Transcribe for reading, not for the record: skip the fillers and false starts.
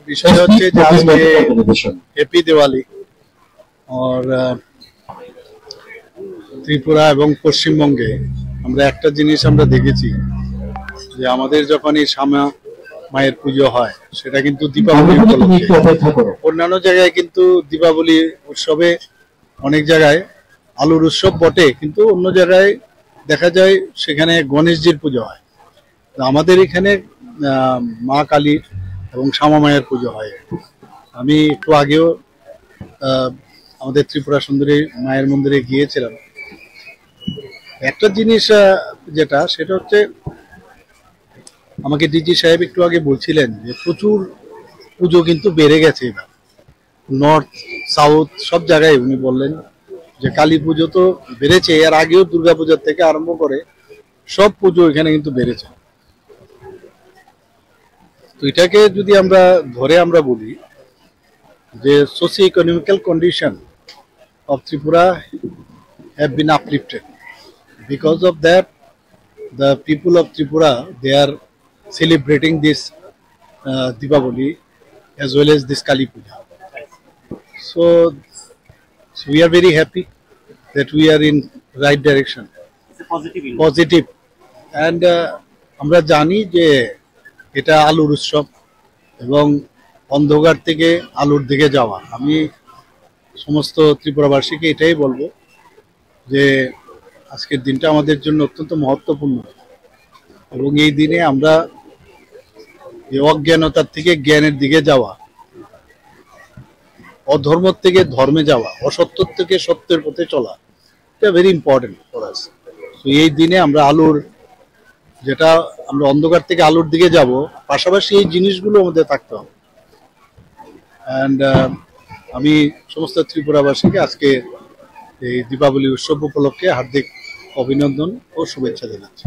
विषय हैप्पी दिवाली और त्रिपुरा এবং পশ্চিমবঙ্গে আমরা একটা জিনিস আমরা দেখেছি যে আমাদের যখন এই শ্যামা মায়ের পুজো হয় সেটা কিন্তু দীপাবলি উপলক্ষে। অন্যান্য জায়গায় কিন্তু দীপাবলি উৎসবে অনেক জায়গায় আলুর উৎসব বটে, কিন্তু অন্য জায়গায় দেখা যায় সেখানে গণেশজির পুজো হয়। আমাদের এখানে মা কালীর এবং শ্যামা মায়ের পুজো হয়। আমি একটু আগেও আমাদের ত্রিপুরা সুন্দরী মায়ের মন্দিরে গিয়েছিলাম। একটা জিনিস যেটা সেটা হচ্ছে আমাকে ডিজি সাহেব একটু আগে বলছিলেন যে প্রচুর পুজো কিন্তু বেড়ে গেছে এবার নর্থ সাউথ সব জায়গায়। উনি বললেন যে কালী পুজো তো বেড়েছে, এর আগেও দুর্গা পূজার থেকে আরম্ভ করে সব পুজো এখানে কিন্তু বেড়েছে। তো এটাকে যদি আমরা ধরে আমরা বলি যে socio economical condition of Tripura have been uplifted. Because of that, the people of Tripura, they are celebrating this Deepavali as well as this Kali Puja. So we are very happy that we are in right direction. It's a positive. Positive. And আমরা জানি যে এটা আলুর উৎসব এবং অন্ধকার থেকে আলুর দিকে যাওয়া। আমি সমস্ত ত্রিপুরাবাসীকে এটাই বলবো যে আজকের দিনটা আমাদের জন্য অত্যন্ত মহত্বপূর্ণ এবং এই দিনে আমরা অজ্ঞানতার থেকে জ্ঞানের দিকে যাওয়া, অধর্ম থেকে ধর্মে যাওয়া, অসত্য থেকে সত্যের পথে চলা, এটা ভেরি ইম্পর্টেন্ট ফর আস। তো এই দিনে আমরা আলুর যেটা আমরা অন্ধকার থেকে আলুর দিকে যাব, পাশাপাশি এই জিনিসগুলো আমাদের থাকতে হবে। অ্যান্ড আমি সমস্ত ত্রিপুরাবাসীকে আজকে এই দীপাবলি উৎসব উপলক্ষে হার্দিক অভিনন্দন ও শুভেচ্ছা জানাচ্ছি।